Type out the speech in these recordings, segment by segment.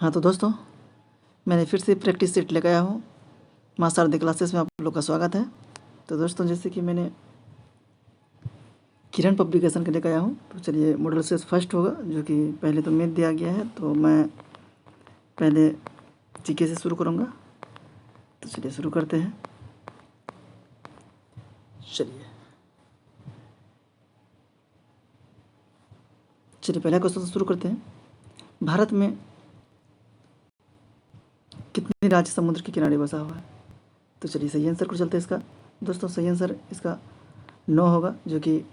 हाँ तो दोस्तों, मैंने फिर से प्रैक्टिस सेट लेकर आया हूँ। माँ शारदा क्लासेस में आप लोग का स्वागत है। तो दोस्तों, जैसे कि मैंने किरण पब्लिकेशन के लेकर आया हूँ, तो चलिए मॉडल से फर्स्ट होगा, जो कि पहले तो मैथ दिया गया है, तो मैं पहले जीके से शुरू करूँगा। तो चलिए शुरू करते हैं। चलिए पहला क्वेश्चन से शुरू करते हैं। भारत में कितने राज्य समुद्र के किनारे बसा हुआ है? तो चलिए सही आंसर को चलते हैं इसका। दोस्तों सही आंसर इसका 9 होगा, जो कि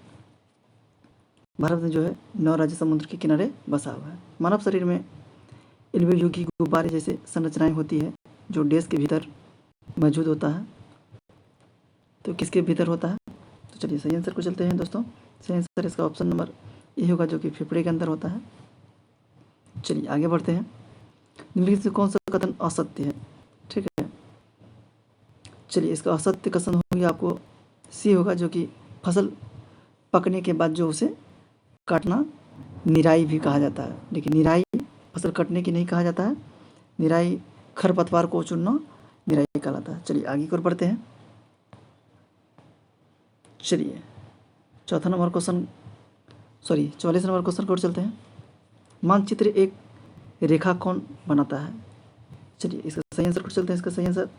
भारत में जो है 9 राज्य समुद्र के किनारे बसा हुआ है। मानव शरीर में इल्मियोगी गुब्बारे जैसे संरचनाएं होती है, जो डैश के भीतर मौजूद होता है। तो किसके भीतर होता है? तो चलिए सही आंसर को चलते हैं दोस्तों। सही आंसर इसका ऑप्शन नंबर ए होगा, जो कि फेफड़े के अंदर होता है। चलिए आगे बढ़ते हैं। निम्नलिखित से कौन सा कथन असत्य है? ठीक है, चलिए इसका असत्य कथन होगी आपको सी होगा, जो कि फसल पकने के बाद जो उसे काटना निराई भी कहा जाता है। लेकिन निराई फसल कटने की नहीं कहा जाता है, निराई खरपतवार को चुनना निराई कहलाता है। चलिए आगे की ओर बढ़ते हैं। चलिए 44 नंबर क्वेश्चन की ओर चलते हैं। मानचित्र एक रेखा कौन बनाता है? चलिए इसका सही आंसर को चलते हैं। इसका सही आंसर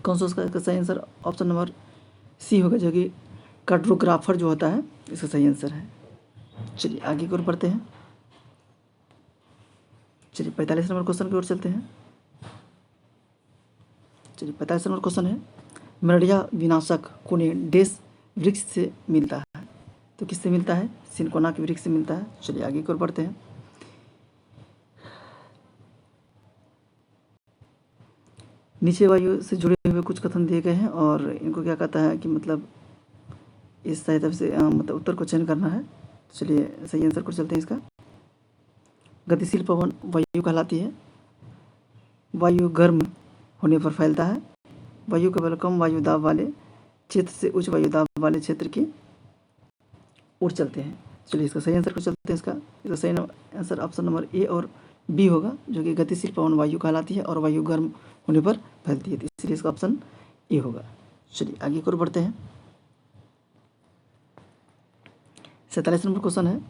कौन सा उसका? इसका सही आंसर ऑप्शन नंबर सी होगा, जो कि कार्टोग्राफर जो होता है, इसका सही आंसर है। चलिए आगे की ओर बढ़ते हैं। चलिए 45 नंबर क्वेश्चन की ओर चलते हैं। चलिए 45 नंबर क्वेश्चन है, मरड़िया विनाशक कोने डैश वृक्ष से मिलता है? तो किससे मिलता है? सिनकोना के वृक्ष से मिलता है। चलिए आगे की ओर बढ़ते हैं। नीचे वायु से जुड़े हुए कुछ कथन दिए गए हैं, और इनको क्या कहता है कि मतलब इस सहायता से मतलब उत्तर को चयन करना है। चलिए सही आंसर को चलते हैं इसका। गतिशील पवन वायु कहलाती है। वायु गर्म होने पर फैलता है। वायु केवल कम वायु दाब वाले क्षेत्र से उच्च वायु दाब वाले क्षेत्र की ओर चलते हैं। चलिए इसका सही आंसर को चलते हैं। इसका सही आंसर ऑप्शन नंबर ए और बी होगा, जो कि गतिशील पवन वायु कहलाती है और वायु गर्म होने पर फैलती है, इसलिए इसका ऑप्शन ए होगा। चलिए आगे की ओर बढ़ते हैं। 47 नंबर क्वेश्चन है,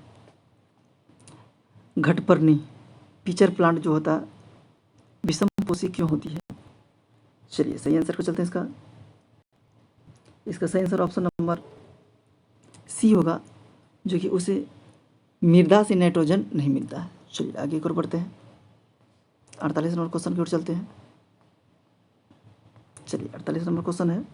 घटपर्णी पिचर प्लांट जो होता है विषमपोषी क्यों होती है? चलिए सही आंसर को चलते हैं। इसका सही आंसर ऑप्शन नंबर सी होगा, जो कि उसे मृदा से नाइट्रोजन नहीं मिलता है। चलिए आगे की ओर बढ़ते हैं। 48 नंबर क्वेश्चन की ओर चलते हैं। चलिए 48 नंबर क्वेश्चन है,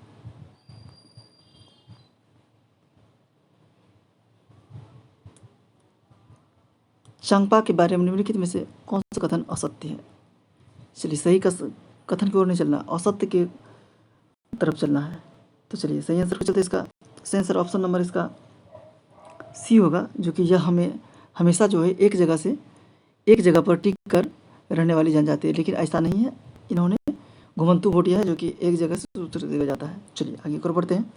चांगपा के बारे में निम्नलिखित में से कौन सा कथन असत्य है? चलिए सही कथन की ओर नहीं चलना, असत्य के तरफ चलना है। तो चलिए सही आंसर को चलते हैं। इसका सही आंसर ऑप्शन नंबर इसका सी होगा, जो कि यह हमें हमेशा जो है एक जगह पर टिक कर रहने वाली जनजाति है, लेकिन ऐसा नहीं है। इन्होंने घुमंतु वोटिया है, जो कि एक जगह से दूसरी जगह जाता है। चलिए आगे की ओर बढ़ते हैं।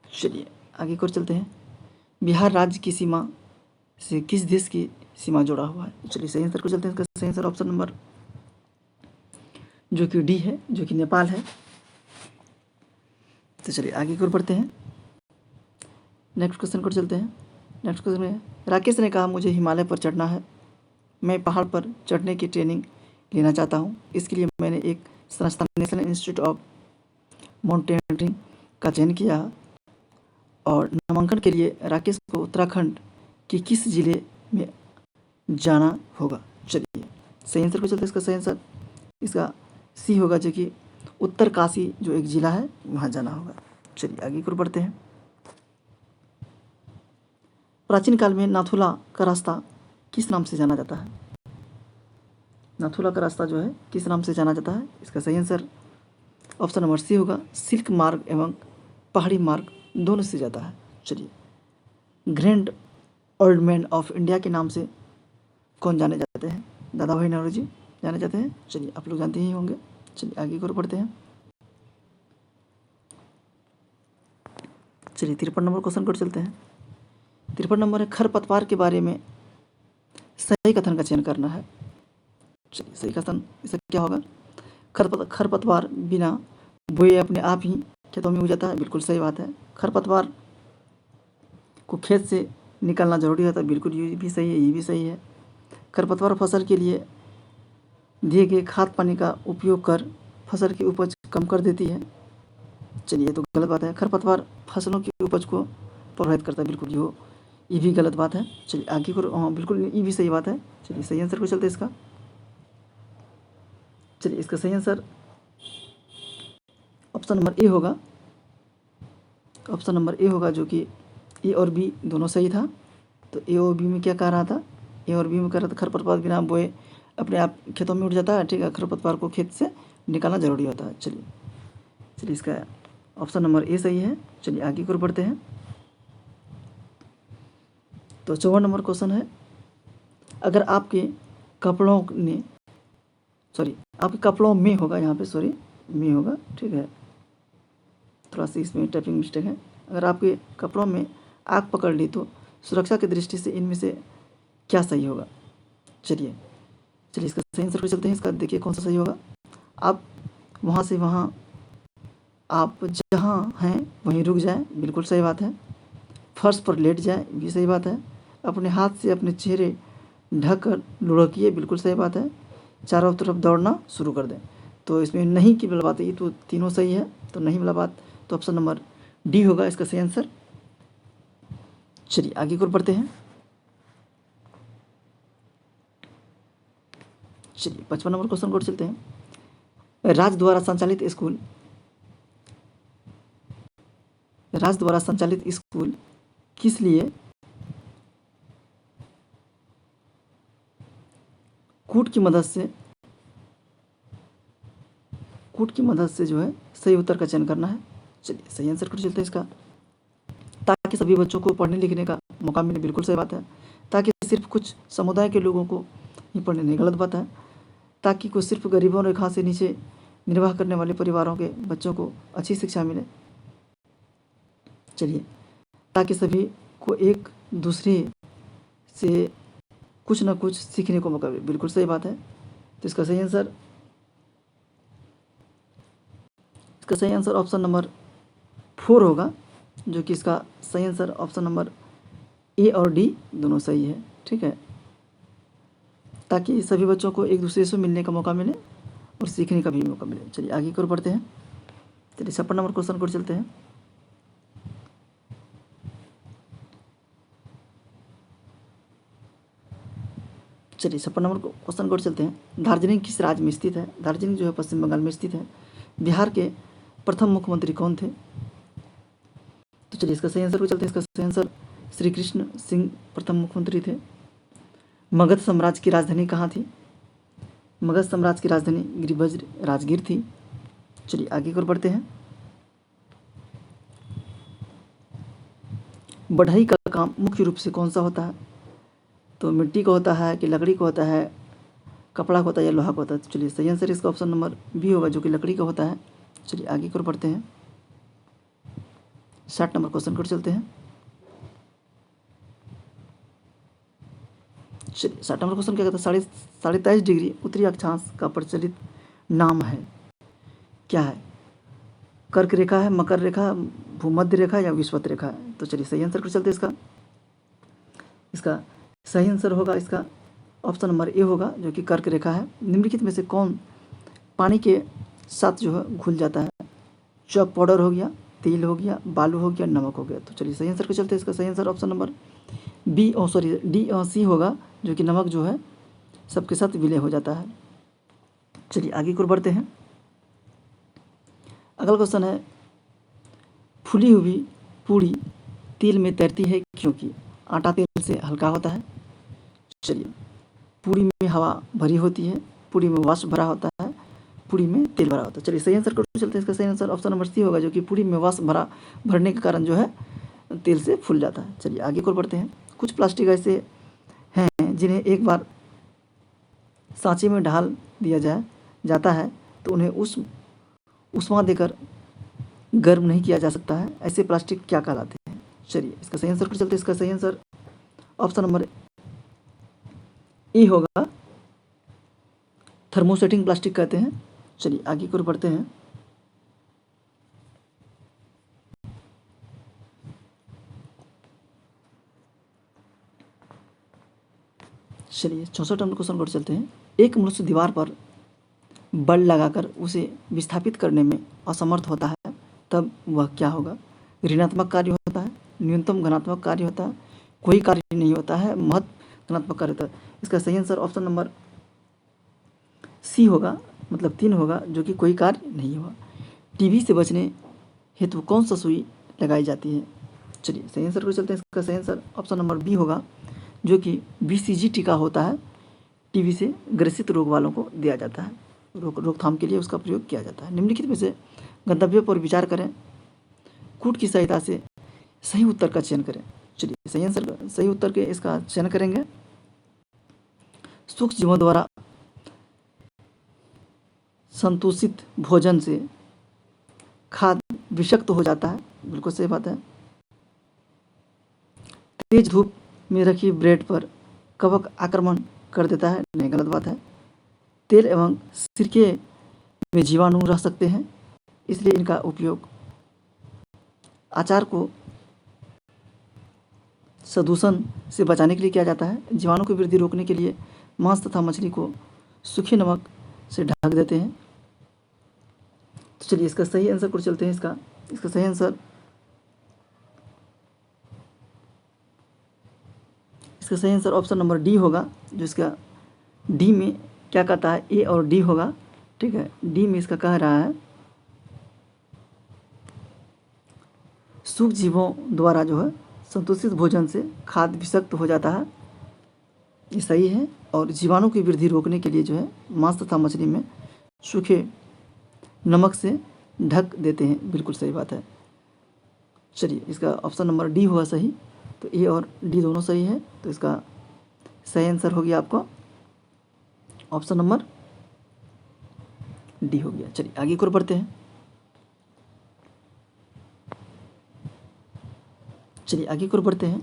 चलिए आगे की ओर चलते हैं। बिहार राज्य की सीमा से किस देश की सीमा जुड़ा हुआ है? चलिए सही आंसर को चलते हैं। इसका सही आंसर ऑप्शन नंबर जो कि डी है, जो कि नेपाल है। तो चलिए आगे की ओर बढ़ते हैं। नेक्स्ट क्वेश्चन को चलते हैं। नेक्स्ट क्वेश्चन में राकेश ने कहा, मुझे हिमालय पर चढ़ना है। मैं पहाड़ पर चढ़ने की ट्रेनिंग लेना चाहता हूँ। इसके लिए मैंने एक संस्थान नेशनल इंस्टीट्यूट ऑफ माउंटेनियरिंग का चयन किया, और नामांकन के लिए राकेश को उत्तराखंड के किस जिले में जाना होगा? चलिए सही आंसर को चलते हैं। इसका सही आंसर इसका सी होगा, जो कि उत्तरकाशी जो एक जिला है वहाँ जाना होगा। चलिए आगे की ओर बढ़ते हैं। प्राचीन काल में नाथुला का रास्ता किस नाम से जाना जाता है? नाथुला का रास्ता जो है किस नाम से जाना जाता है? इसका सही आंसर ऑप्शन नंबर सी होगा, सिल्क मार्ग एवं पहाड़ी मार्ग दोनों से जाता है। चलिए grand old man of India के नाम से कौन जाने जाते हैं? दादा भाई नौरोजी जाने जाते हैं। चलिए आप लोग जानते ही होंगे। चलिए आगे की ओर बढ़ते हैं। चलिए 53 नंबर क्वेश्चन को चलते हैं। 53 नंबर है, खरपतवार के बारे में सही कथन का चयन करना है। चलिए सही कथन इसका क्या होगा? खरपतवार बिना बोए अपने आप ही खेतों में उग जाता है। बिल्कुल सही बात है। खरपतवार को खेत से निकालना जरूरी होता है। बिल्कुल ये भी सही है, ये भी सही है। खरपतवार फसल के लिए दिए गए खाद पानी का उपयोग कर फसल की उपज कम कर देती है। चलिए तो गलत बात है। खरपतवार फसलों की उपज को प्रभावित करता है। बिल्कुल ये भी गलत बात है। चलिए आगे को, हाँ बिल्कुल ये भी सही बात है। चलिए सही आंसर को चलते हैं इसका। चलिए इसका सही आंसर ऑप्शन नंबर ए होगा। ऑप्शन नंबर ए होगा, जो कि ए और बी दोनों सही था। तो ए और बी में क्या कह रहा था? ए और बी में कह रहा था खरपतवार बिना बोए अपने आप खेतों में उठ जाता है। ठीक है, खरपतवार को खेत से निकालना जरूरी होता है। चलिए इसका ऑप्शन नंबर ए सही है। चलिए आगे की ओर बढ़ते हैं। तो 54 नंबर क्वेश्चन है, अगर आपके कपड़ों में होगा, यहाँ पे सॉरी में होगा, ठीक है, थोड़ा सी इसमें टाइपिंग मिस्टेक है। अगर आपके कपड़ों में आग पकड़ ली तो सुरक्षा की दृष्टि से इनमें से क्या सही होगा? चलिए इसका सही आंसर पे चलते हैं। इसका देखिए कौन सा सही होगा। आप वहाँ से वहाँ, आप जहाँ हैं वहीं रुक जाएं। बिल्कुल सही बात है। फर्श पर लेट जाए, भी सही बात है। अपने हाथ से अपने चेहरे ढककर लुढ़किए, बिल्कुल सही बात है। चारों तरफ दौड़ना शुरू कर दें। तो इसमें नहीं की वाला बात है, ये तो तीनों सही है। तो नहीं वाला बात तो ऑप्शन नंबर डी होगा इसका सही आंसर। चलिए आगे की ओर बढ़ते हैं। चलिए 55 नंबर क्वेश्चन को चलते हैं। राज्य द्वारा संचालित स्कूल किस लिए कूट की मदद से जो है सही उत्तर का चयन करना है। चलिए सही आंसर को चलते हैं इसका। ताकि सभी बच्चों को पढ़ने लिखने का मौका मिले, बिल्कुल सही बात है। ताकि सिर्फ कुछ समुदाय के लोगों को ही पढ़ने नहीं, गलत बात है। ताकि कोई सिर्फ गरीबों रेखा से नीचे निर्वाह करने वाले परिवारों के बच्चों को अच्छी शिक्षा मिले। चलिए, ताकि सभी को एक दूसरे से कुछ ना कुछ सीखने को मौका मिले, बिल्कुल सही बात है। तो इसका सही आंसर ऑप्शन नंबर 4 होगा, जो कि इसका सही आंसर ऑप्शन नंबर ए और डी दोनों सही है। ठीक है, ताकि सभी बच्चों को एक दूसरे से मिलने का मौका मिले और सीखने का भी मौका मिले। चलिए आगे की ओर बढ़ते हैं। चलिए 56 नंबर क्वेश्चन को चलते हैं। चलिए 56 नंबर क्वेश्चन को चलते हैं। दार्जिलिंग किस राज्य में स्थित है? दार्जिलिंग जो है पश्चिम बंगाल में स्थित है। बिहार के प्रथम मुख्यमंत्री कौन थे? तो चलिए इसका सही आंसर को चलते हैं। इसका सही आंसर श्री कृष्ण सिंह प्रथम मुख्यमंत्री थे। मगध साम्राज्य की राजधानी कहाँ थी? मगध साम्राज्य की राजधानी गिरिवज्र राजगीर थी। चलिए आगे की ओर बढ़ते हैं। बढ़ई का काम मुख्य रूप से कौन सा होता है? तो मिट्टी का होता है कि लकड़ी का होता है, कपड़ा का होता है या लोहा का होता है? तो चलिए सही आंसर इसका ऑप्शन नंबर बी होगा, जो कि लकड़ी का होता है। चलिए आगे की ओर बढ़ते हैं। 60 नंबर क्वेश्चन को चलते हैं। चलिए 60 नंबर क्वेश्चन क्या कहता है? 23.5 डिग्री उत्तरी अक्षांश का प्रचलित नाम है, क्या है? कर्क रेखा है, मकर रेखा, भूमध्य रेखा या विषुवत रेखा है? तो चलिए सही आंसर को चलते हैं। इसका सही आंसर होगा इसका ऑप्शन नंबर ए होगा, जो कि कर्क रेखा है। निम्नलिखित में से कौन पानी के साथ जो है घुल जाता है? चॉक पाउडर हो गया, तेल हो गया, बालू हो गया, नमक हो गया? तो चलिए सही आंसर को चलते हैं। इसका सही आंसर ऑप्शन नंबर डी और सी होगा, जो कि नमक जो है सबके साथ विलय हो जाता है। चलिए आगे की ओर बढ़ते हैं। अगला क्वेश्चन है, फूली हुई पूड़ी तेल में तैरती है क्योंकि आटा तेल से हल्का होता है? चलिए, पूड़ी में हवा भरी होती है, पूड़ी में वाष्प भरा होता है, पूड़ी में तेल भरा होता है? चलिए सही आंसर को चलते हैं। इसका सही आंसर ऑप्शन नंबर सी होगा, जो कि पूड़ी में वाष्प भरने के कारण जो है तेल से फूल जाता है। चलिए आगे को बढ़ते हैं। कुछ प्लास्टिक ऐसे हैं जिन्हें एक बार सांचे में ढाल दिया जाता है तो उन्हें उष्मा देकर गर्म नहीं किया जा सकता है। ऐसे प्लास्टिक क्या कहलाते हैं? चलिए इसका सही आंसर को चलते हैं। इसका सही आंसर ऑप्शन नंबर ई होगा थर्मोसेटिंग प्लास्टिक कहते हैं। चलिए आगे की ओर बढ़ते हैं। चलिए 64 नंबर क्वेश्चन को चलते हैं। एक मनुष्य दीवार पर बल लगाकर उसे विस्थापित करने में असमर्थ होता है, तब वह क्या होगा? ऋणात्मक कार्य होता है, न्यूनतम धनात्मक कार्य होता है, कोई कार्य नहीं होता है, महत्व धनात्मक कार्य होता है। इसका सही आंसर ऑप्शन नंबर सी होगा, मतलब 3 होगा, जो कि कोई कार्य नहीं हुआ। टीबी से बचने हेतु कौन सा सुई लगाई जाती है? चलिए सही आंसर को चलते हैं। इसका सही आंसर ऑप्शन नंबर बी होगा, जो कि बीसीजी टीका होता है, टीबी से ग्रसित रोग वालों को दिया जाता है, रोकथाम के लिए उसका प्रयोग किया जाता है। निम्नलिखित में से गंतव्य पर विचार करें, कूट की सहायता से सही उत्तर का चयन करें। चलिए सही आंसर, सही उत्तर के इसका चयन करेंगे। सूक्ष्म जीवों द्वारा संतुषित भोजन से खाद्य विषाक्त हो जाता है, बिल्कुल सही बात है। तेज धूप में रखी ब्रेड पर कवक आक्रमण कर देता है, नहीं, गलत बात है। तेल एवं सिरके में जीवाणु रह सकते हैं, इसलिए इनका उपयोग अचार को प्रदूषण से बचाने के लिए किया जाता है। जीवाणु की वृद्धि रोकने के लिए मांस तथा मछली को सूखे नमक से ढक देते हैं। तो चलिए इसका सही आंसर को चलते हैं। इसका सही आंसर, इसका सही आंसर ऑप्शन नंबर डी होगा, जो इसका डी में क्या कहता है, ए और डी होगा, ठीक है। डी में इसका कह रहा है सूक्ष्म जीवों द्वारा जो है संतुषित भोजन से खाद्य विषाक्त हो जाता है, ये सही है। और जीवाणु की वृद्धि रोकने के लिए जो है मांस तथा मछली में सूखे नमक से ढक देते हैं, बिल्कुल सही बात है। चलिए इसका ऑप्शन नंबर डी हुआ सही, तो ए और डी दोनों सही है, तो इसका सही आंसर हो गया आपका ऑप्शन नंबर डी हो गया। चलिए आगे की ओर बढ़ते हैं। चलिए आगे की ओर बढ़ते हैं।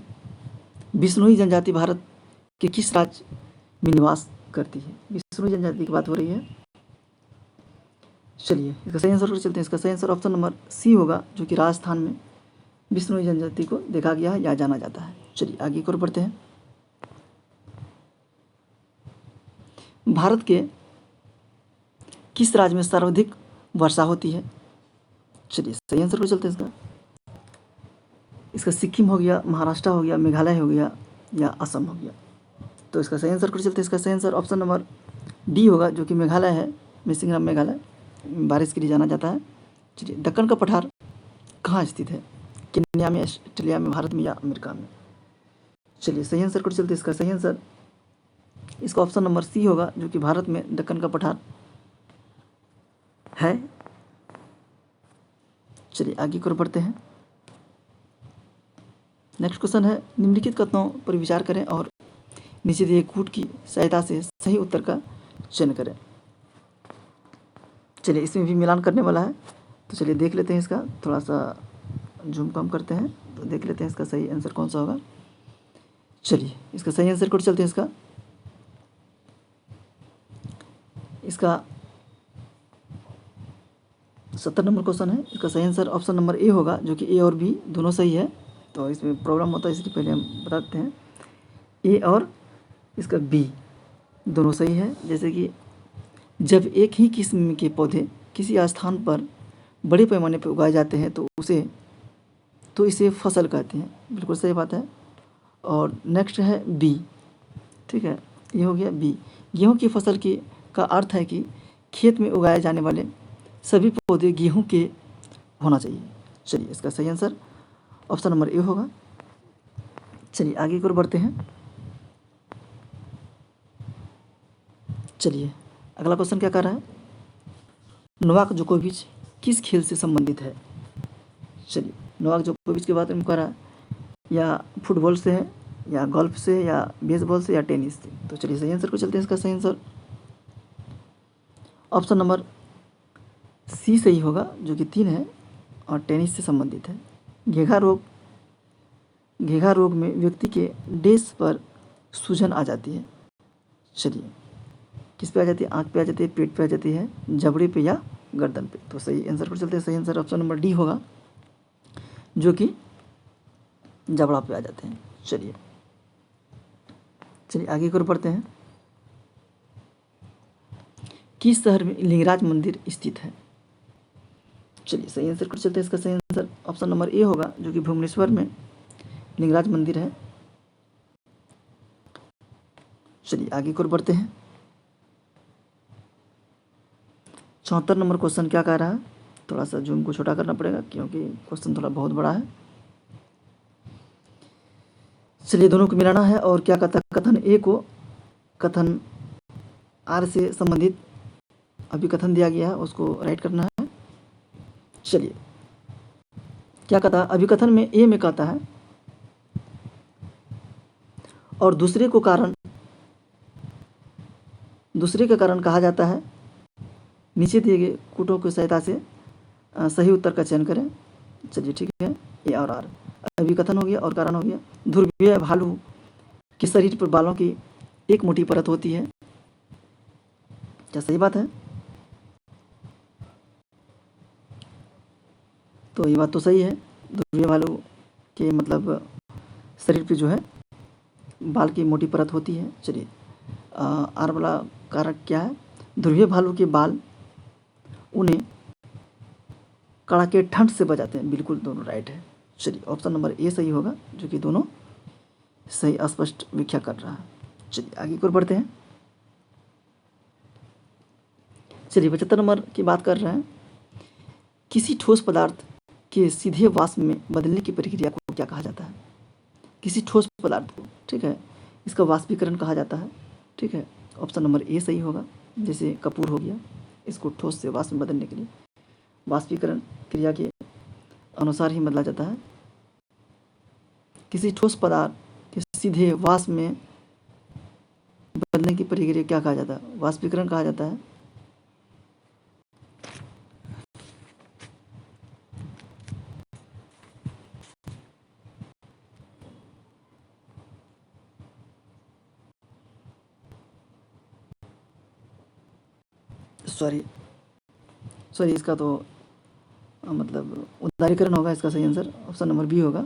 बिश्नोई जनजाति भारत के किस राज्य में निवास करती है? बिश्नोई जनजाति की बात हो रही है। चलिए इसका सही आंसर पर चलते हैं। इसका सही आंसर ऑप्शन नंबर सी होगा, जो कि राजस्थान में बिश्नोई जनजाति को देखा गया है या जाना जाता है। चलिए आगे की ओर बढ़ते हैं। भारत के किस राज्य में सर्वाधिक वर्षा होती है? चलिए सही आंसर पर चलते हैं। इसका सिक्किम हो गया, महाराष्ट्र हो गया, मेघालय हो गया या असम हो गया। तो इसका सही आंसर पर चलते हैं। इसका सही आंसर ऑप्शन नंबर डी होगा, जो कि मेघालय है, मिसिंगराम मेघालय बारिश के लिए जाना जाता है। चलिए दक्कन का पठार कहाँ स्थित है? केन्या में, ऑस्ट्रेलिया में, भारत में या अमेरिका में? चलिए सही आंसर पर चलते हैं। इसका सही आंसर, इसका ऑप्शन नंबर सी होगा, जो कि भारत में दक्कन का पठार है। चलिए आगे की ओर बढ़ते हैं। नेक्स्ट क्वेश्चन है, निम्नलिखित कथनों पर विचार करें और नीचे दिए कूट की सहायता से सही उत्तर का चयन करें। चलिए इसमें भी मिलान करने वाला है, तो चलिए देख लेते हैं। इसका थोड़ा सा जूम कम करते हैं, तो देख लेते हैं इसका सही आंसर कौन सा होगा। चलिए इसका सही आंसर को चलते हैं। इसका 70 नंबर क्वेश्चन है। इसका सही आंसर ऑप्शन नंबर ए होगा, जो कि ए और बी दोनों सही है। तो इसमें प्रॉब्लम होता है, इसलिए पहले हम बता देते हैं। ए और इसका बी दोनों सही है। जैसे कि जब एक ही किस्म के पौधे किसी स्थान पर बड़े पैमाने पर उगाए जाते हैं तो इसे फसल कहते हैं, बिल्कुल सही बात है। और नेक्स्ट है बी, ठीक है, ये हो गया बी। गेहूँ की फसल की का अर्थ है कि खेत में उगाए जाने वाले सभी पौधे गेहूँ के होना चाहिए। चलिए इसका सही आंसर ऑप्शन नंबर ए होगा। चलिए आगे की ओर बढ़ते हैं। चलिए अगला क्वेश्चन क्या कर रहा है, नोवाक जोकोविच किस खेल से संबंधित है? चलिए नोवाक जोकोविच के बारे में कह रहा है, या फुटबॉल से है, या गोल्फ से, या बेसबॉल से, या टेनिस से? तो चलिए सही आंसर को चलते हैं। इसका सही आंसर ऑप्शन नंबर सी सही होगा, जो कि 3 है और टेनिस से संबंधित है। घेघा रोग में व्यक्ति के डेस पर सूजन आ जाती है। चलिए, किस पे आ जाती है? आँख पे आ जाती है, पेट पे आ जाती है, जबड़े पे या गर्दन पे। तो सही आंसर पर चलते हैं। सही आंसर ऑप्शन नंबर डी होगा, जो कि जबड़ा पे आ जाते हैं। चलिए आगे की ओर बढ़ते हैं। किस शहर में लिंगराज मंदिर स्थित है? चलिए सही आंसर पर चलते हैं। इसका सही आंसर ऑप्शन नंबर ए होगा, जो कि भुवनेश्वर में लिंगराज मंदिर है। चलिए आगे की ओर बढ़ते हैं। 74 नंबर क्वेश्चन क्या कह रहा है? थोड़ा सा जूम को छोटा करना पड़ेगा क्योंकि क्वेश्चन थोड़ा बहुत बड़ा है। चलिए दोनों को मिलाना है। और क्या कहता है? कथन ए को कथन आर से संबंधित अभिकथन दिया गया है, उसको राइट करना है। चलिए क्या कहता है? अभिकथन में ए में कहता है और दूसरे का कारण कहा जाता है, नीचे दिए गए कूटों की सहायता से सही उत्तर का चयन करें। चलिए ठीक है, ए और आर अभिकथन हो गया और कारण हो गया। ध्रुवीय भालू के शरीर पर बालों की एक मोटी परत होती है, क्या सही बात है? तो ये बात तो सही है, ध्रुवीय भालू के मतलब शरीर पे जो है बाल की मोटी परत होती है। चलिए आर वाला कारक क्या है? ध्रुवीय भालू के बाल उन्हें कड़ाके ठंड से बचाते हैं। बिल्कुल दोनों राइट है। चलिए ऑप्शन नंबर ए सही होगा, जो कि दोनों सही स्पष्ट व्याख्या कर रहा है। चलिए आगे की ओर बढ़ते हैं। चलिए 75 नंबर की बात कर रहे हैं। किसी ठोस पदार्थ के सीधे वाष्प में बदलने की प्रक्रिया को क्या कहा जाता है? किसी ठोस पदार्थ को, ठीक है, इसका वाष्पीकरण कहा जाता है। ठीक है, ऑप्शन नंबर ए सही होगा। जैसे कपूर हो गया, इसको ठोस से वाष्प में बदलने के लिए वाष्पीकरण क्रिया के अनुसार ही बदला जाता है। किसी ठोस पदार्थ के सीधे वाष्प में बदलने की प्रक्रिया क्या कहा जाता है? वाष्पीकरण कहा जाता है। सॉरी इसका तो मतलब उदारीकरण होगा। इसका सही आंसर ऑप्शन नंबर बी होगा,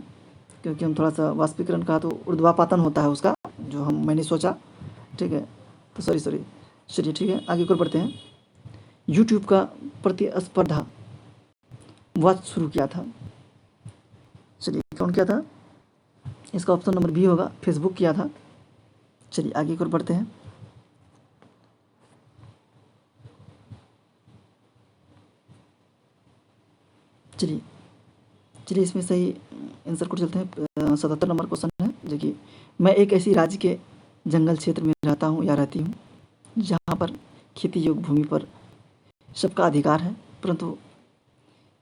क्योंकि हम थोड़ा सा वाष्पीकरण कहा तो ऊर्ध्वापातन होता है उसका, जो मैंने सोचा। ठीक है, तो सॉरी चलिए ठीक है, आगे को बढ़ते हैं। यूट्यूब का प्रतिस्पर्धा वह शुरू किया था। चलिए कौन किया था? इसका ऑप्शन नंबर बी होगा, फेसबुक किया था। चलिए आगे को बढ़ते हैं। चलिए इसमें सही आंसर को चलते हैं। 77 नंबर क्वेश्चन है, जो कि मैं एक ऐसी राज्य के जंगल क्षेत्र में रहता हूँ या रहती हूँ जहाँ पर खेती योग्य भूमि पर सबका अधिकार है, परंतु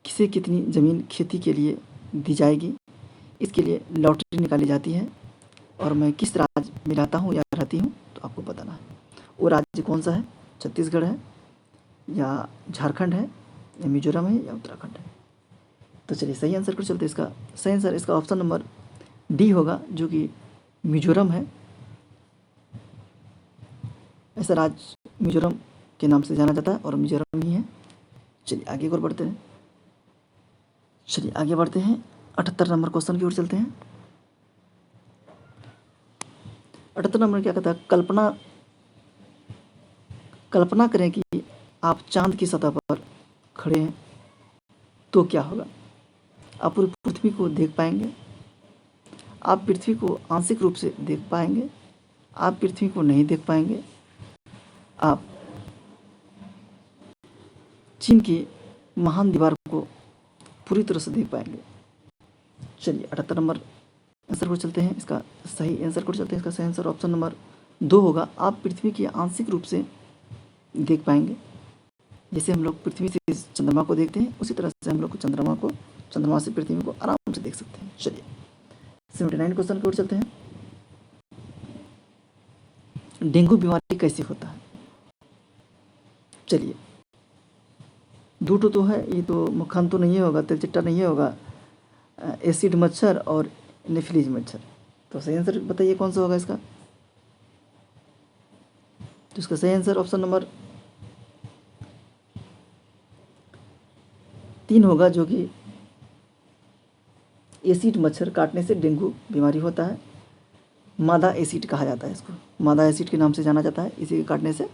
किसे कितनी ज़मीन खेती के लिए दी जाएगी, इसके लिए लॉटरी निकाली जाती है। और मैं किस राज्य में रहता हूँ या रहती हूँ, तो आपको बताना है। वो राज्य कौन सा है? छत्तीसगढ़ है या झारखंड है या मिजोरम है या उत्तराखंड है? तो चलिए सही आंसर पर चलते हैं। इसका सही आंसर इसका ऑप्शन नंबर डी होगा, जो कि मिजोरम है। ऐसा राज्य मिजोरम के नाम से जाना जाता है और मिजोरम ही है। चलिए आगे और बढ़ते हैं। 78 नंबर क्वेश्चन की ओर चलते हैं। 78 नंबर क्या कहता है? कल्पना करें कि आप चांद की सतह पर खड़े हैं, तो क्या होगा? आप पूरी पृथ्वी को देख पाएंगे, आप पृथ्वी को आंशिक रूप से देख पाएंगे, आप पृथ्वी को नहीं देख पाएंगे, आप चीन की महान दीवार को पूरी तरह से देख पाएंगे। चलिए 78 नंबर आंसर को चलते हैं। इसका सही आंसर को चलते हैं। इसका सही आंसर ऑप्शन नंबर 2 होगा, आप पृथ्वी की आंशिक रूप से देख पाएंगे। जैसे हम लोग पृथ्वी से चंद्रमा को देखते हैं, उसी तरह से हम लोग चंद्रमा से पृथ्वी को आराम से देख सकते हैं। चलिए 79 क्वेश्चन की ओर चलते हैं। डेंगू बीमारी कैसे होता है? चलिए दूटो तो है, ये तो मुखान तो नहीं होगा, तिलचिट्टा नहीं होगा, एसिड मच्छर और नेफिलीज मच्छर। तो सही आंसर बताइए कौन सा होगा इसका? तो इसका सही आंसर ऑप्शन नंबर 3 होगा, जो कि एसिड मच्छर काटने से डेंगू बीमारी होता है। मादा एसिड कहा जाता है इसको, मादा एसिड के नाम से जाना जाता है। इसी के काटने से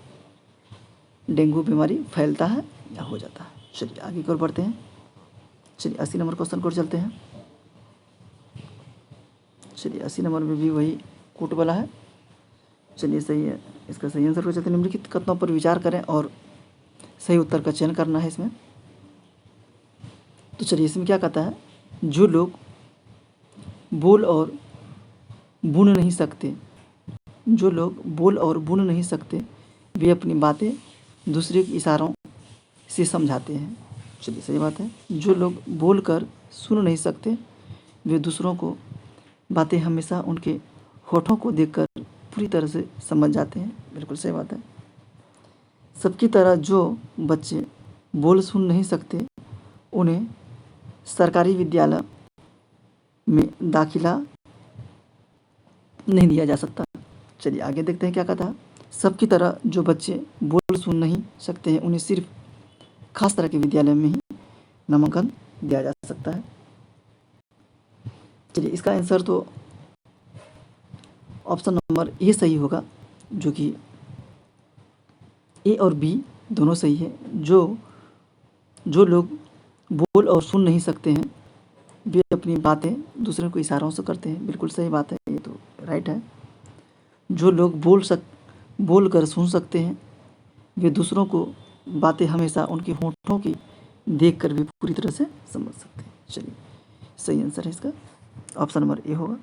डेंगू बीमारी फैलता है या हो जाता है। चलिए आगे की ओर बढ़ते हैं। चलिए 80 नंबर क्वेश्चन को चलते हैं। चलिए 80 नंबर में भी वही कोट वाला है। चलिए सही है, इसका सही आंसर को चलते हैं। निम्नलिखित कथनों पर विचार करें और सही उत्तर का चयन करना है इसमें। तो चलिए इसमें क्या कहता है, जो लोग बोल और बुन नहीं सकते, जो लोग बोल और बुन नहीं सकते, वे अपनी बातें दूसरे के इशारों से समझाते हैं। चलिए सही बात है। जो लोग बोल कर सुन नहीं सकते, वे दूसरों को बातें हमेशा उनके होठों को देखकर पूरी तरह से समझ जाते हैं। बिल्कुल सही बात है। सबकी तरह जो बच्चे बोल सुन नहीं सकते, उन्हें सरकारी विद्यालय में दाखिला नहीं दिया जा सकता। चलिए आगे देखते हैं क्या कहता है। सबकी तरह जो बच्चे बोल सुन नहीं सकते हैं, उन्हें सिर्फ खास तरह के विद्यालय में ही नामांकन दिया जा सकता है। चलिए इसका आंसर तो ऑप्शन नंबर ए सही होगा, जो कि ए और बी दोनों सही है। जो लोग बोल और सुन नहीं सकते हैं, वे अपनी बातें दूसरे को इशारों से करते हैं। बिल्कुल सही बात है, ये तो राइट है। जो लोग बोल कर सुन सकते हैं, वे दूसरों को बातें हमेशा उनके होठों की देख कर भी पूरी तरह से समझ सकते हैं। चलिए सही आंसर है इसका ऑप्शन नंबर ए होगा।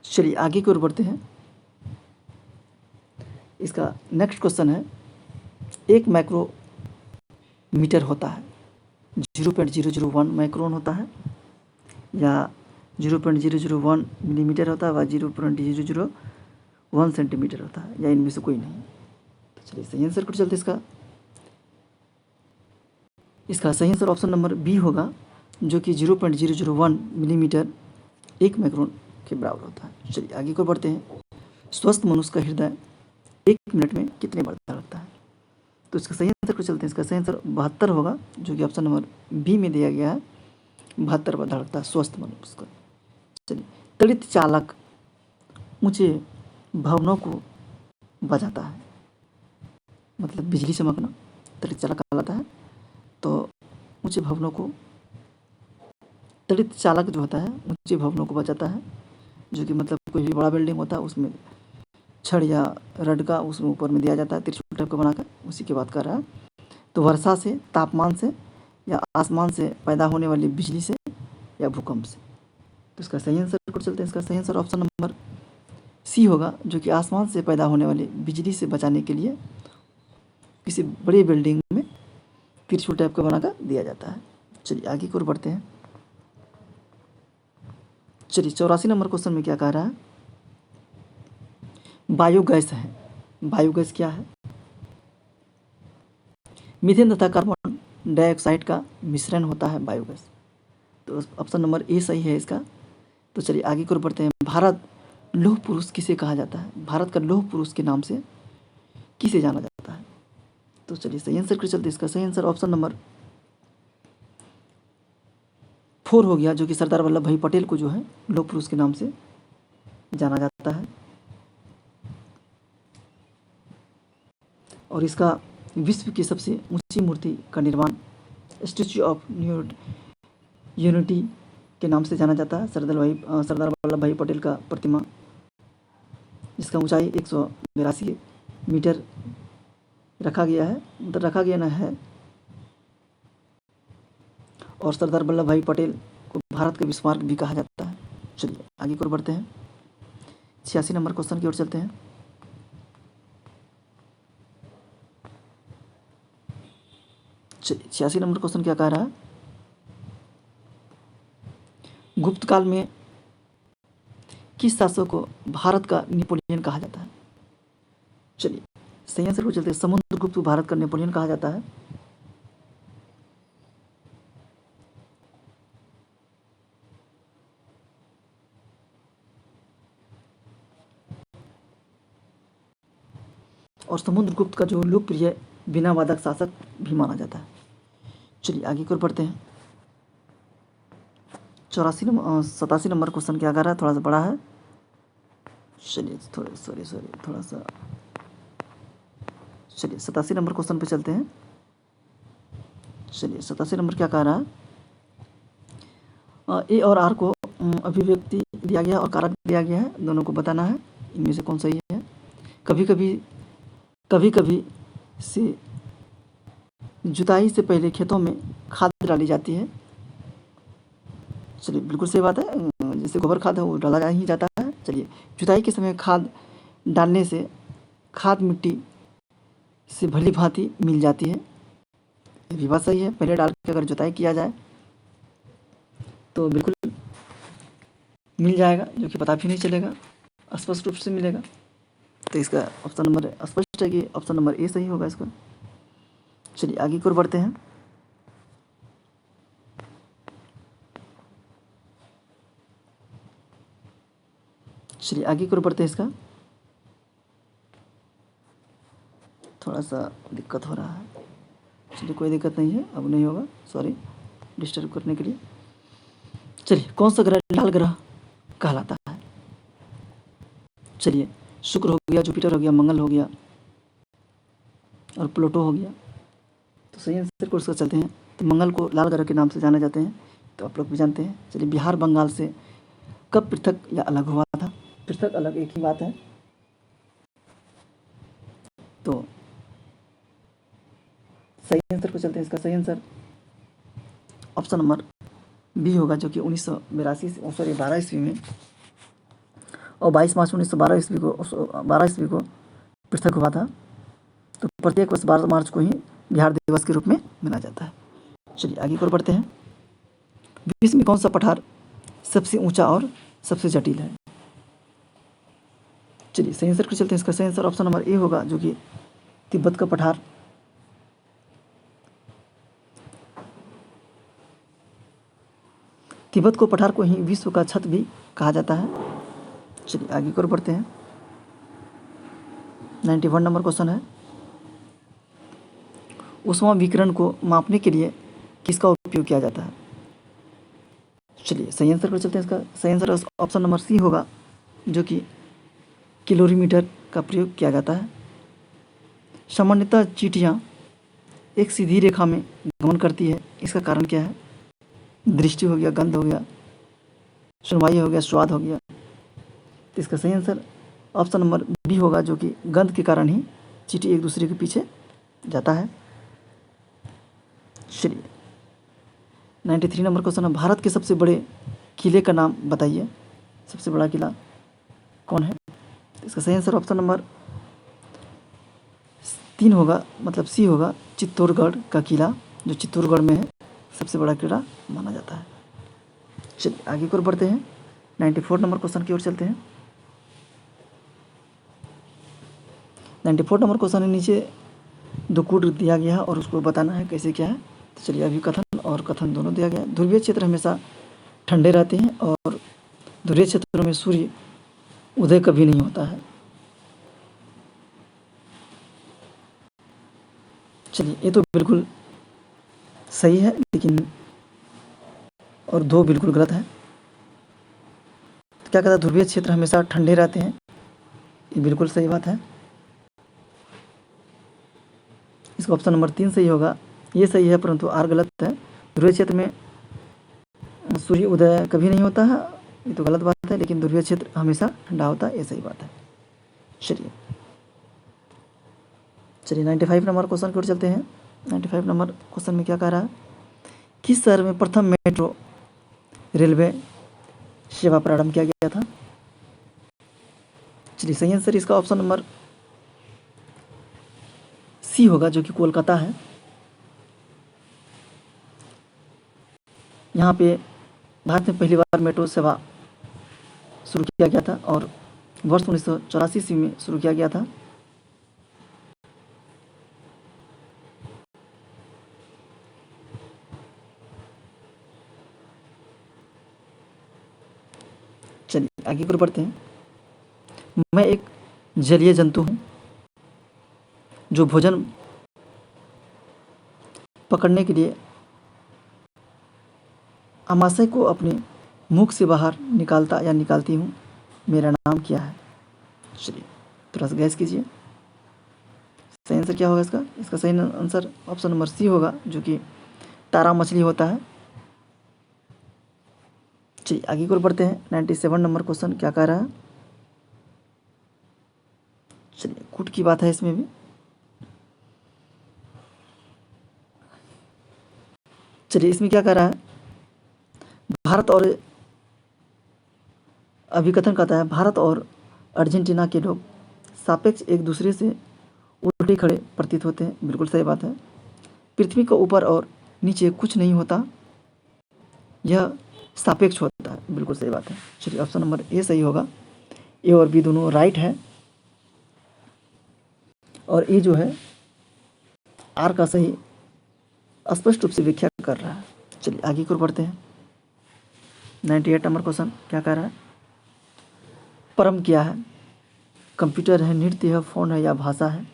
चलिए आगे की ओर बढ़ते हैं। इसका नेक्स्ट क्वेश्चन है, एक माइक्रोमीटर होता है 0.001 माइक्रोन होता है, या 0.001 मिलीमीटर होता है, व 0.001 सेंटीमीटर होता है, या इनमें से कोई नहीं। तो चलिए सही आंसर पर चलते हैं। इसका सही आंसर ऑप्शन नंबर बी होगा, जो कि 0.001 मिलीमीटर एक माइक्रोन के बराबर होता है। चलिए आगे को बढ़ते हैं। स्वस्थ मनुष्य का हृदय 1 मिनट में कितने बार धड़कता है? तो इसका सही आंसर को चलते हैं। इसका सही आंसर 72 होगा, जो कि ऑप्शन नंबर बी में दिया गया है। 72 बार धड़कता है स्वस्थ मनुष्य का। चलिए त्वरित चालक ऊंचे भवनों को बजाता है, मतलब बिजली चमकना त्वरित चालक कहलाता है। तो ऊंचे भवनों को त्वरित चालक जो होता है ऊंचे भवनों को बजाता है, जो कि मतलब कोई भी बड़ा बिल्डिंग होता है उसमें छड़ या रड का उसमें ऊपर में दिया जाता है त्रिशूल टाइप का बनाकर, उसी की बात कर रहा है। तो वर्षा से, तापमान से, या आसमान से पैदा होने वाली बिजली से, या भूकंप से। तो इसका सही आंसर को चलते हैं। इसका सही आंसर ऑप्शन नंबर सी होगा, जो कि आसमान से पैदा होने वाली बिजली से बचाने के लिए किसी बड़ी बिल्डिंग में त्रिशूल टाइप का बनाकर दिया जाता है। चलिए आगे की ओर बढ़ते हैं। चलिए 84 नंबर क्वेश्चन में क्या कह रहा है, बायोगैस है। बायोगैस क्या है? मीथेन तथा कार्बन डाइऑक्साइड का मिश्रण होता है बायोगैस। तो ऑप्शन नंबर ए सही है इसका। तो चलिए आगे की ओर बढ़ते हैं। भारत लौह पुरुष किसे कहा जाता है? भारत का लौह पुरुष के नाम से किसे जाना जाता है? तो चलिए सही आंसर के चलते इसका सही आंसर ऑप्शन नंबर 4 हो गया, जो कि सरदार वल्लभ भाई पटेल को जो है लौह पुरुष के नाम से जाना जाता है। और इसका विश्व की सबसे ऊंची मूर्ति का निर्माण स्टैच्यू ऑफ यूनिटी के नाम से जाना जाता है। सरदार वल्लभ भाई पटेल का प्रतिमा, जिसका ऊंचाई 182 मीटर रखा गया है, मतलब रखा गया न है। और सरदार वल्लभ भाई पटेल को भारत का विस्मार्क भी कहा जाता है। चलिए आगे की ओर बढ़ते हैं। 86 नंबर क्वेश्चन की ओर चलते हैं। चलिए 86 नंबर क्वेश्चन क्या कह रहा है, गुप्त काल में किस शासक को भारत का नेपोलियन कहा जाता है? चलिए सही आंसर को चलते हैं। समुद्रगुप्त को भारत का नेपोलियन कहा जाता है। और समुद्रगुप्त का जो लोकप्रिय बिना वादक शासक भी माना जाता है। चलिए आगे की ओर बढ़ते हैं। 87 नंबर क्वेश्चन क्या कर रहा है, थोड़ा सा बड़ा है। चलिए थोड़ा सा चलिए 87 नंबर क्वेश्चन पे चलते हैं। चलिए 87 नंबर क्या कह रहा है, ए और आर को अभिव्यक्ति दिया गया और कारक दिया गया है, दोनों को बताना है इनमें से कौन सही है। कभी कभी से जुताई से पहले खेतों में खाद डाली जाती है। चलिए बिल्कुल सही बात है, जैसे गोबर खाद है वो डाला ही जाता है। चलिए जुताई के समय खाद डालने से खाद मिट्टी से भली भांति मिल जाती है, ये भी बात सही है। पहले डाल के अगर जुताई किया जाए तो बिल्कुल मिल जाएगा, जो कि पता भी नहीं चलेगा, स्पष्ट रूप से मिलेगा। तो इसका ऑप्शन नंबर स्पष्ट है कि ऑप्शन नंबर ए सही होगा इसका। चलिए आगे की ओर बढ़ते हैं। चलिए आगे की ओर बढ़ते हैं। इसका थोड़ा सा दिक्कत हो रहा है। चलिए कोई दिक्कत नहीं है, अब नहीं होगा, सॉरी डिस्टर्ब करने के लिए। चलिए कौन सा ग्रह लाल ग्रह कहलाता है। चलिए शुक्र हो गया, जुपिटर हो गया, मंगल हो गया और प्लूटो हो गया। तो सही आंसर को उसका चलते हैं। तो मंगल को लाल ग्रह के नाम से जाने जाते हैं, तो आप लोग भी जानते हैं। चलिए बिहार बंगाल से कब पृथक या अलग हुआ था। पृथक अलग एक ही बात है। तो सही आंसर को चलते हैं। इसका सही आंसर ऑप्शन नंबर बी होगा, जो कि 12 ईस्वी में और 22 मार्च 12 ईस्वी को पृथक हुआ था। तो प्रत्येक वर्ष 12 मार्च को ही बिहार दिवस के रूप में मनाया जाता है। चलिए आगे की ओर बढ़ते हैं। विश्व में कौन सा पठार सबसे ऊंचा और सबसे जटिल है। चलिए सही आंसर को चलते हैं। इसका सही आंसर ऑप्शन नंबर ए होगा, जो कि तिब्बत का पठार। तिब्बत को पठार को ही विश्व का छत भी कहा जाता है। चलिए आगे की ओर बढ़ते हैं। 91 नंबर क्वेश्चन है, ऊष्मा विकिरण को मापने के लिए किसका उपयोग किया जाता है। चलिए सही आंसर पर चलते हैं। इसका सही आंसर ऑप्शन नंबर सी होगा, जो कि कैलोरीमीटर का प्रयोग किया जाता है। सामान्यतः चींटियाँ एक सीधी रेखा में गमन करती है, इसका कारण क्या है। दृष्टि हो गया, गंध हो गया, सुनवाई हो गया, स्वाद हो गया। तो इसका सही आंसर ऑप्शन नंबर बी होगा, जो कि गंध के कारण ही चींटी एक दूसरे के पीछे जाता है। चलिए 93 नंबर क्वेश्चन है, भारत के सबसे बड़े किले का नाम बताइए। सबसे बड़ा किला कौन है। इसका सही आंसर ऑप्शन नंबर 3 होगा, मतलब सी होगा, चित्तौड़गढ़ का किला, जो चित्तौड़गढ़ में है, सबसे बड़ा किला माना जाता है। चलिए आगे की ओर बढ़ते हैं। 94 नंबर क्वेश्चन की ओर चलते हैं। 94 नंबर क्वेश्चन है, नीचे दो कूट दिया गया है और उसको बताना है कैसे क्या है। तो चलिए अभी कथन और कथन दोनों दिया गया है। ध्रुवीय क्षेत्र हमेशा ठंडे रहते हैं और ध्रुवीय क्षेत्रों में सूर्य उदय कभी नहीं होता है। चलिए ये तो बिल्कुल सही है, लेकिन और दो बिल्कुल गलत है। तो क्या कहता है, ध्रुवीय क्षेत्र हमेशा ठंडे रहते हैं, ये बिल्कुल सही बात है। इसका ऑप्शन नंबर 3 सही होगा, ये सही है, परंतु आर गलत है। ध्रुवीय क्षेत्र में सूर्य उदय कभी नहीं होता है, ये तो गलत बात है, लेकिन ध्रुवीय क्षेत्र हमेशा ठंडा होता है, ये सही बात है। चलिए 95 नंबर क्वेश्चन की ओर चलते हैं। 95 नंबर क्वेश्चन में क्या कह रहा है, किस शहर में प्रथम मेट्रो रेलवे सेवा प्रारंभ किया गया था। चलिए सही आंसर इसका ऑप्शन नंबर सी होगा, जो कि कोलकाता है। यहाँ पे भारत में पहली बार मेट्रो सेवा शुरू किया गया था और वर्ष 1984 ईस्वी में शुरू किया गया था। चलिए आगे पर बढ़ते हैं। मैं एक जलीय जंतु हूँ, जो भोजन पकड़ने के लिए आमाशय को अपने मुख से बाहर निकालता या निकालती हूँ, मेरा नाम क्या है? चलिए थोड़ा सा गैस कीजिए, सही आंसर क्या होगा इसका? इसका सही आंसर ऑप्शन नंबर सी होगा, जो कि तारा मछली होता है। चलिए आगे की ओर बढ़ते हैं। 97 नंबर क्वेश्चन क्या कह रहा है? चलिए कूट की बात है इसमें भी। चलिए इसमें क्या कह रहा है? भारत और अभिकथन कहता है, भारत और अर्जेंटीना के लोग सापेक्ष एक दूसरे से उल्टे खड़े प्रतीत होते हैं। बिल्कुल सही बात है। पृथ्वी के ऊपर और नीचे कुछ नहीं होता, यह सापेक्ष होता है। बिल्कुल सही बात है। चलिए ऑप्शन नंबर ए सही होगा। ए और बी दोनों राइट है, और ए जो है आर का सही स्पष्ट रूप से व्याख्या कर रहा है। चलिए आगे की ओर बढ़ते हैं। 98 नंबर क्वेश्चन क्या कह रहा है? परम क्या है? कंप्यूटर है, नृत्य है, फोन है, या भाषा है?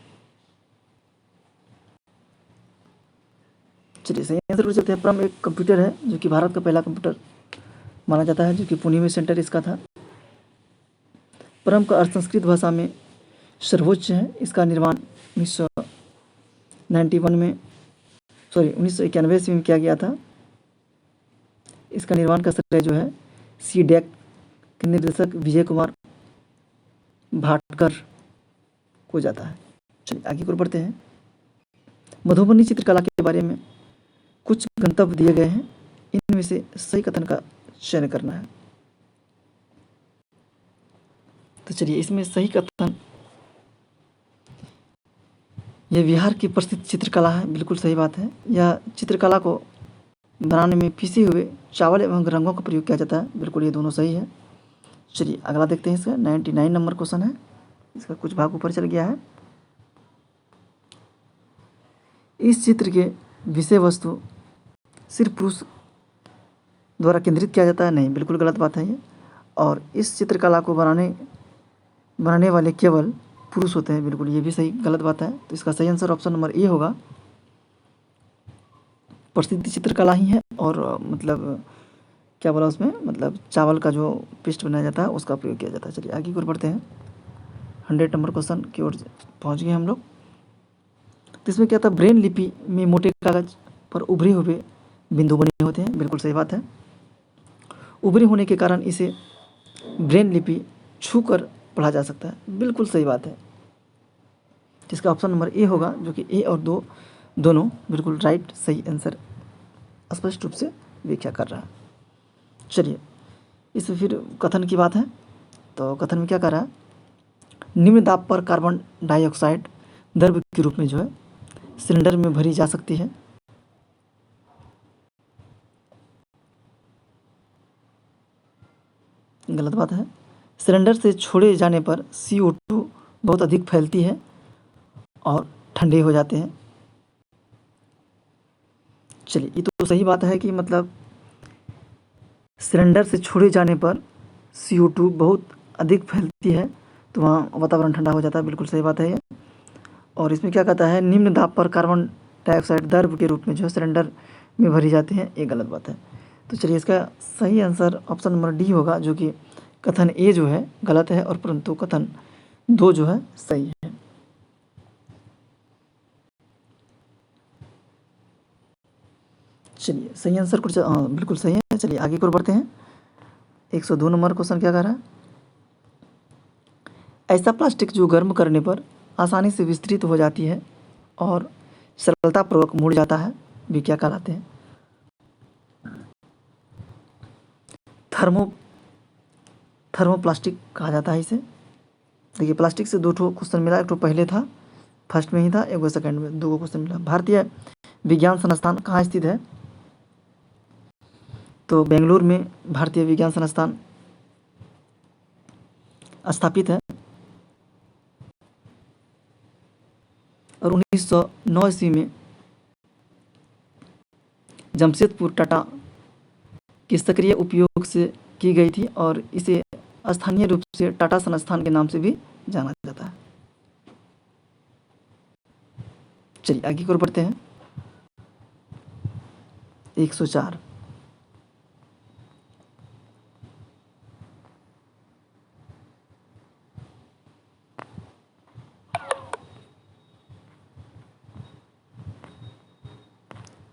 चलिए सही आंसर को चलते हैं। परम एक कंप्यूटर है, जो कि भारत का पहला कंप्यूटर माना जाता है, जो कि पुणे में सेंटर इसका था। परम का अर्थ संस्कृत भाषा में सर्वोच्च है। इसका निर्माण 1991 में 1991 ईस्वी में किया गया था। इसका निर्माण का श्रेय जो है सी डैक के निर्देशक विजय कुमार भाटकर को जाता है। चलिए आगे की ओर बढ़ते हैं। मधुबनी चित्रकला के बारे में कुछ गंतव्य दिए गए हैं, इनमें से सही कथन का चयन करना है। तो चलिए इसमें सही कथन, यह बिहार की प्रसिद्ध चित्रकला है। बिल्कुल सही बात है। यह चित्रकला को बनाने में पिसे हुए चावल एवं रंगों का प्रयोग किया जाता है। बिल्कुल ये दोनों सही है। चलिए अगला देखते हैं। इसका 99 नंबर क्वेश्चन है। इसका कुछ भाग ऊपर चल गया है। इस चित्र के विषय वस्तु सिर्फ पुरुष द्वारा केंद्रित किया जाता है। नहीं, बिल्कुल गलत बात है ये। और इस चित्रकला को बनाने वाले केवल पुरुष होते हैं। बिल्कुल ये भी सही गलत बात है। तो इसका सही आंसर ऑप्शन नंबर ए होगा। प्रसिद्ध चित्रकला ही है, और मतलब क्या बोला उसमें, मतलब चावल का जो पेस्ट बनाया जाता है उसका प्रयोग किया जाता है। चलिए आगे की ओर बढ़ते हैं। 100 नंबर क्वेश्चन की ओर पहुँच गए हम लोग। तो इसमें क्या था? ब्रेन लिपि में मोटे कागज पर उभरे हुए बिंदु बने होते हैं। बिल्कुल सही बात है। उभरे होने के कारण इसे ब्रेन लिपि छू कर पढ़ा जा सकता है। बिल्कुल सही बात है। जिसका ऑप्शन नंबर ए होगा, जो कि ए और दो दोनों बिल्कुल राइट सही आंसर स्पष्ट रूप से व्याख्या कर रहा है। चलिए इसमें फिर कथन की बात है। तो कथन में क्या कर रहा है? निम्न दाब पर कार्बन डाइऑक्साइड द्रव्य के रूप में जो है सिलेंडर में भरी जा सकती है। गलत बात है। सिलेंडर से छोड़े जाने पर CO2 बहुत अधिक फैलती है और ठंडे हो जाते हैं। चलिए ये तो सही बात है कि मतलब सिलेंडर से छोड़े जाने पर CO2 बहुत अधिक फैलती है, तो वहाँ वातावरण ठंडा हो जाता है। बिल्कुल सही बात है ये। और इसमें क्या कहता है? निम्न दाब पर कार्बन डाइऑक्साइड द्रव्य के रूप में जो है सिलेंडर में भरी जाती है। ये गलत बात है। तो चलिए इसका सही आंसर ऑप्शन नंबर डी होगा, जो कि कथन ए जो है गलत है, और परंतु कथन दो जो है सही है। चलिए सही आंसर कुछ बिल्कुल सही है। चलिए आगे की ओर बढ़ते हैं। 102 नंबर क्वेश्चन क्या कह रहा है? ऐसा प्लास्टिक जो गर्म करने पर आसानी से विस्तृत हो जाती है और सरलतापूर्वक मुड़ जाता है, वे क्या कहलाते हैं? थर्मोप्लास्टिक कहा जाता है इसे। देखिए प्लास्टिक से दो ठो क्वेश्चन मिला, एक ठो पहले था, फर्स्ट में ही था, एक सेकंड में, दो क्वेश्चन मिला। भारतीय विज्ञान संस्थान कहाँ स्थित है? तो बेंगलुरु में भारतीय विज्ञान संस्थान स्थापित है, और 1909 ईस्वी में जमशेदपुर टाटा के सक्रिय उपयोग से की गई थी, और इसे स्थानीय रूप से टाटा संस्थान के नाम से भी जाना जाता है। चलिए आगे की ओर बढ़ते हैं। 104।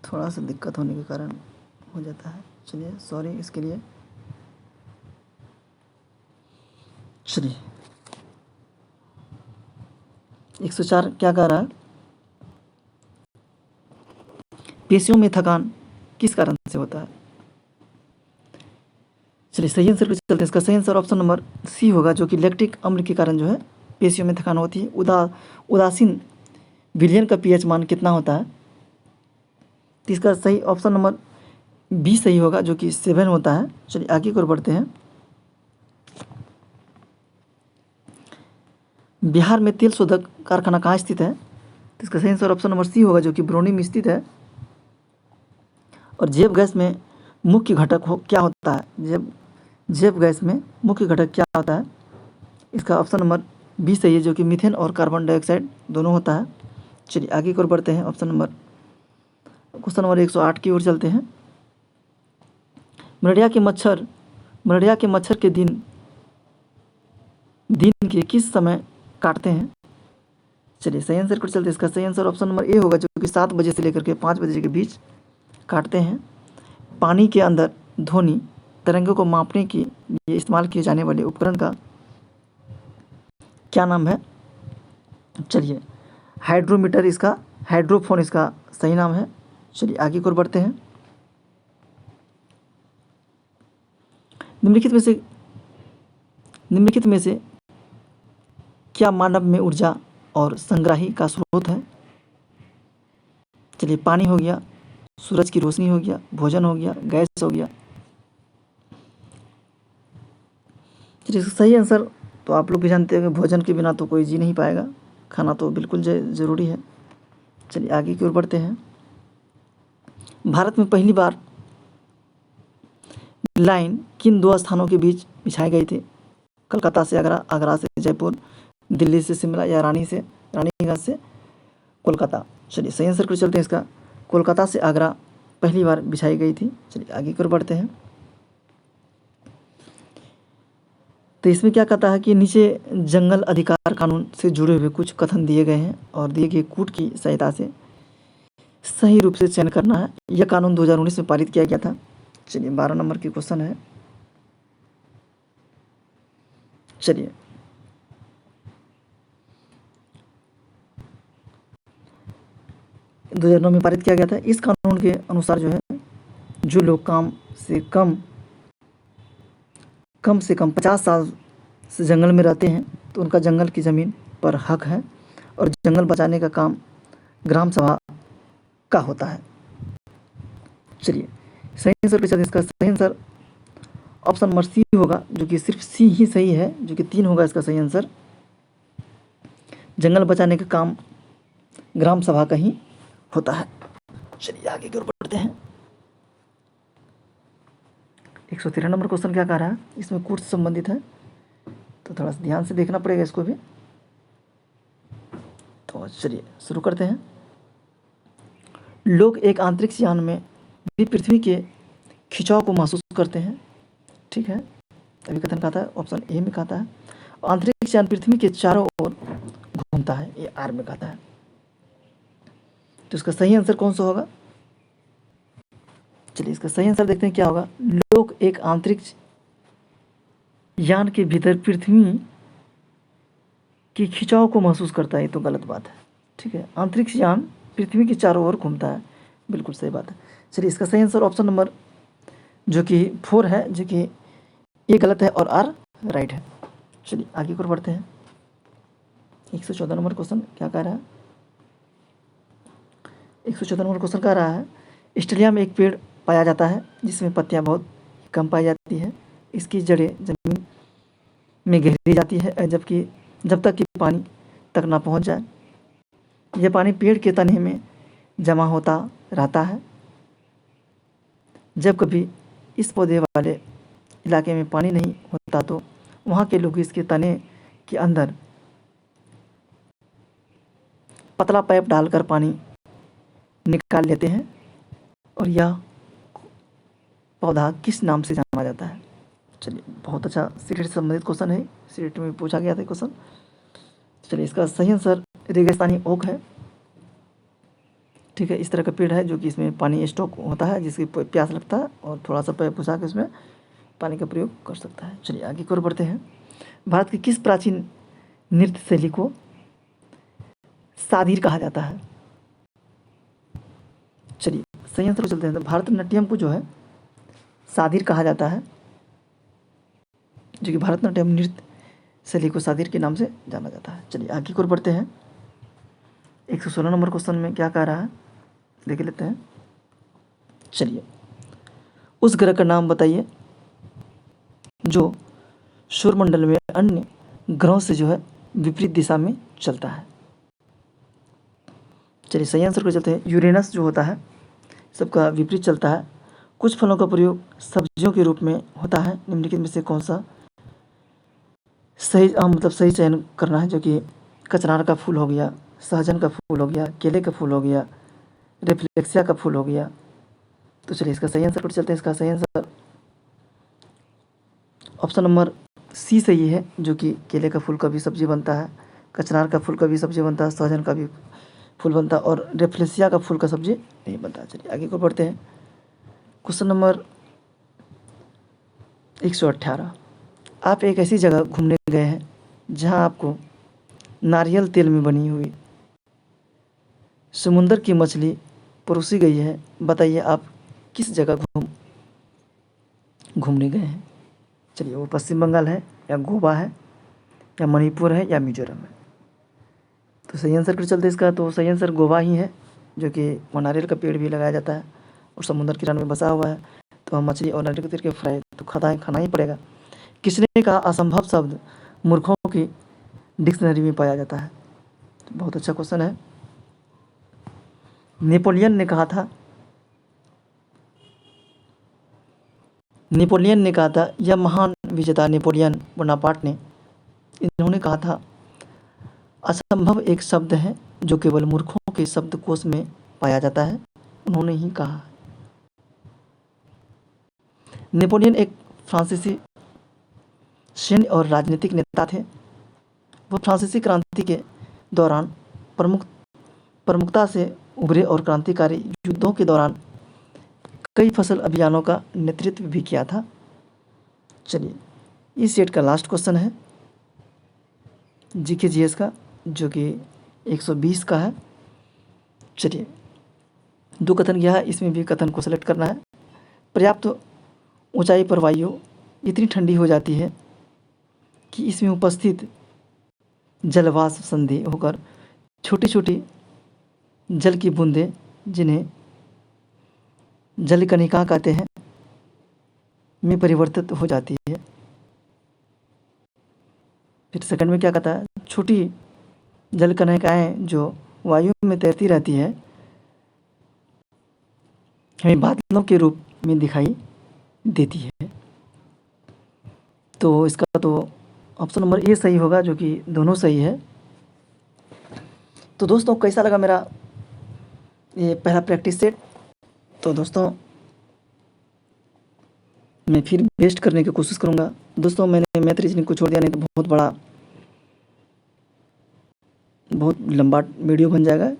थोड़ा सा दिक्कत होने के कारण हो जाता है, चलिए सॉरी इसके लिए। चलिए 104 क्या कह रहा है, पेशियों में थकान किस कारण से होता है। चलिए सही आंसर पे चलते हैं। इसका सही आंसर ऑप्शन नंबर सी होगा, जो कि लैक्टिक अम्ल के कारण जो है पेशियों में थकान होती है। उदासीन विलयन का पीएच मान कितना होता है, तो इसका सही ऑप्शन नंबर बी सही होगा, जो कि 7 होता है। चलिए आगे की ओर बढ़ते हैं। बिहार में तेल शोधक कारखाना कहाँ स्थित है, तो इसका सही आंसर ऑप्शन नंबर सी होगा, जो कि बरौनी में स्थित है। और जैव गैस में मुख्य घटक क्या होता है, जैव गैस में मुख्य घटक क्या होता है, इसका ऑप्शन नंबर बी सही है, जो कि मीथेन और कार्बन डाइऑक्साइड दोनों होता है। चलिए आगे की ओर बढ़ते हैं। क्वेश्चन नंबर 108 की ओर चलते हैं। मलेरिया के मच्छर के दिन के किस समय काटते हैं। चलिए सही आंसर पर चलते हैं। इसका सही आंसर ऑप्शन नंबर ए होगा, जो कि 7 बजे से लेकर के 5 बजे के बीच काटते हैं। पानी के अंदर ध्वनि तरंगों को मापने के लिए इस्तेमाल किए जाने वाले उपकरण का क्या नाम है। चलिए हाइड्रोमीटर, इसका हाइड्रोफोन इसका सही नाम है। चलिए आगे की ओर बढ़ते हैं। निम्नलिखित में से क्या मानव में ऊर्जा और संग्राही का स्रोत है। चलिए पानी हो गया, सूरज की रोशनी हो गया, भोजन हो गया, गैस हो गया। चलिए सही आंसर तो आप लोग भी जानते हैं कि भोजन के बिना तो कोई जी नहीं पाएगा, खाना तो बिल्कुल ज़रूरी है। चलिए आगे की ओर बढ़ते हैं। भारत में पहली बार लाइन किन 2 स्थानों के बीच बिछाई गई थी, कलकत्ता से आगरा, आगरा से जयपुर, दिल्ली से शिमला या रानीगंज से कोलकाता। चलिए सही आंसर पर चलते हैं। इसका कोलकाता से आगरा पहली बार बिछाई गई थी। चलिए आगे की ओर बढ़ते हैं। तो इसमें क्या कहता है कि नीचे जंगल अधिकार कानून से जुड़े हुए कुछ कथन दिए गए हैं और दिए गए कूट की सहायता से सही रूप से चयन करना है। यह कानून 2019 में पारित किया गया था। चलिए 12 नंबर की क्वेश्चन है। चलिए 2009 में पारित किया गया था। इस कानून के अनुसार जो है, जो लोग कम से कम 50 साल से जंगल में रहते हैं तो उनका जंगल की ज़मीन पर हक है और जंगल बचाने का काम ग्राम सभा का होता है। चलिए सही आंसर पे चलते हैं। इसका सही आंसर ऑप्शन नंबर सी होगा, जो कि सिर्फ सी ही सही है, जो कि 3 होगा इसका सही आंसर। जंगल बचाने का काम ग्राम सभा का ही होता है। चलिए आगे की ओर बढ़ते हैं। 113 नंबर क्वेश्चन क्या कह रहा है, इसमें कूट से संबंधित है, तो थोड़ा सा ध्यान से देखना पड़ेगा इसको भी। तो चलिए शुरू करते हैं। लोग एक अंतरिक्ष यान में भी पृथ्वी के खिंचाव को महसूस करते हैं। ठीक है, तभी कथन कहता है, ऑप्शन ए में कहता है अंतरिक्ष यान पृथ्वी के चारों ओर घूमता है, ये आर में कहता है। तो इसका सही आंसर कौन सा होगा। चलिए इसका सही आंसर देखते हैं क्या होगा। लोग एक अंतरिक्ष यान के भीतर पृथ्वी के खिंचाव को महसूस करता है, ये तो गलत बात है। ठीक है, अंतरिक्ष यान पृथ्वी के चारों ओर घूमता है, बिल्कुल सही बात है। चलिए इसका सही आंसर ऑप्शन नंबर जो कि 4 है, जो कि ए गलत है और आर राइट है। चलिए आगे की ओर बढ़ते हैं। 114 नंबर क्वेश्चन क्या कह रहा है। 114 नंबर क्वेश्चन कह रहा है ऑस्ट्रेलिया में एक पेड़ पाया जाता है जिसमें पत्तियां बहुत कम पाई जाती है। इसकी जड़ें जमीन में गहरी जाती है, जबकि जब तक कि पानी तक ना पहुंच जाए। यह पानी पेड़ के तने में जमा होता रहता है। जब कभी इस पौधे वाले इलाके में पानी नहीं होता तो वहाँ के लोग इसके तने के अंदर पतला पाइप डालकर पानी निकाल लेते हैं और यह पौधा किस नाम से जाना जाता है? चलिए, बहुत अच्छा सीटेट से संबंधित क्वेश्चन है, सीटेट में पूछा गया था क्वेश्चन। चलिए, इसका सही आंसर रेगिस्तानी ओक है। ठीक है, इस तरह का पेड़ है जो कि इसमें पानी स्टॉक होता है, जिसकी प्यास लगता है और थोड़ा सा पाइप घुसा के उसमें पानी का प्रयोग कर सकता है। चलिए आगे की ओर बढ़ते हैं। भारत की किस प्राचीन नृत्य शैली को सादीर कहा जाता है? चलिए सही आंसर चलते हैं। तो भारतनाट्यम को जो है सादीर कहा जाता है, जो कि भारतनाट्यम नृत्य शैली को सादीर के नाम से जाना जाता है। चलिए आगे की ओर बढ़ते हैं। 116 नंबर क्वेश्चन में क्या कह रहा है देख लेते हैं। चलिए, उस ग्रह का नाम बताइए जो सौरमंडल में अन्य ग्रहों से जो है विपरीत दिशा में चलता है। चलिए सही आंसर को चलते हैं। यूरेनस जो होता है सबका विपरीत चलता है। कुछ फलों का प्रयोग सब्जियों के रूप में होता है। निम्नलिखित में से कौन सा सही मतलब सही चयन करना है? जो कि कचनार का फूल हो गया, सहजन का फूल हो गया, केले का फूल हो गया, रेफ्लेक्सिया का फूल हो गया। तो चलिए इसका सही आंसर पर चलते हैं। इसका सही आंसर ऑप्शन नंबर सी सही है, जो कि केले का फूल का भी सब्जी बनता है, कचनार का फूल का भी सब्जी बनता है, सहजन का भी फूल बनता है और रेफ्लेक्सिया का फूल का सब्जी नहीं बनता। चलिए आगे को बढ़ते हैं। Question number 118। आप एक ऐसी जगह घूमने गए हैं जहां आपको नारियल तेल में बनी हुई समुंदर की मछली परोसी गई है। बताइए आप किस जगह घूमने गए हैं? चलिए, वो पश्चिम बंगाल है या गोवा है या मणिपुर है या मिजोरम है? तो सही आंसर पर चलते हैं इसका। तो सही आंसर गोवा ही है, जो कि वहाँ नारियल का पेड़ भी लगाया जाता है और समुद्र किनारे में बसा हुआ है। तो हम मछली और नारियल के तेल के फ्राई तो खाना ही पड़ेगा। किसने कहा असंभव शब्द मूर्खों की डिक्शनरी में पाया जाता है? तो बहुत अच्छा क्वेश्चन है। नेपोलियन ने कहा था यह महान विजेता नेपोलियन बोनापार्ट ने, इन्होंने कहा था असंभव एक शब्द है जो केवल मूर्खों के शब्दकोश में पाया जाता है। उन्होंने ही कहा। नेपोलियन एक फ्रांसीसी सैन्य और राजनीतिक नेता थे। वह फ्रांसीसी क्रांति के दौरान प्रमुखता से उभरे और क्रांतिकारी युद्धों के दौरान कई फसल अभियानों का नेतृत्व भी किया था। चलिए, इस सेट का लास्ट क्वेश्चन है जीके जीएस का, जो कि 120 का है। चलिए, दो कथन यह है, इसमें भी कथन को सेलेक्ट करना है। पर्याप्त ऊंचाई पर वायु इतनी ठंडी हो जाती है कि इसमें उपस्थित जलवाष्प संधि होकर छोटी छोटी जल की बूंदें, जिन्हें जल कणिका कहते हैं, में परिवर्तित हो जाती है। फिर सेकंड में क्या कहता है? छोटी जल कणिकाएं जो वायु में तैरती रहती है हमें बादलों के रूप में दिखाई देती है। तो इसका तो ऑप्शन नंबर ए सही होगा, जो कि दोनों सही है। तो दोस्तों, कैसा लगा मेरा ये पहला प्रैक्टिस सेट? तो दोस्तों, मैं फिर बेस्ट करने की कोशिश करूँगा। दोस्तों, मैंने मैथ रीजनिंग को छोड़ दिया, नहीं तो बहुत लंबा वीडियो बन जाएगा।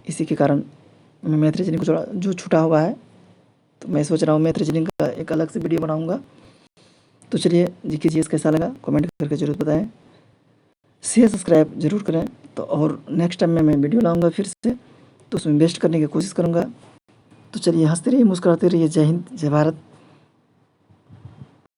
इसी के कारण मैं मैथ रीजनिंग को जो छूटा हुआ है, तो मैं सोच रहा हूँ मैथ रीजनिंग का एक अलग से वीडियो बनाऊँगा। तो चलिए, जीके जीएस कैसा लगा कमेंट करके जरूर बताएं। शेयर सब्सक्राइब जरूर करें। तो और नेक्स्ट टाइम मैं वीडियो लाऊँगा फिर से, तो उसमें बेस्ट करने की कोशिश करूँगा। तो चलिए, हंसते रहिए, मुस्कुराते रहिए। जय हिंद, जय भारत।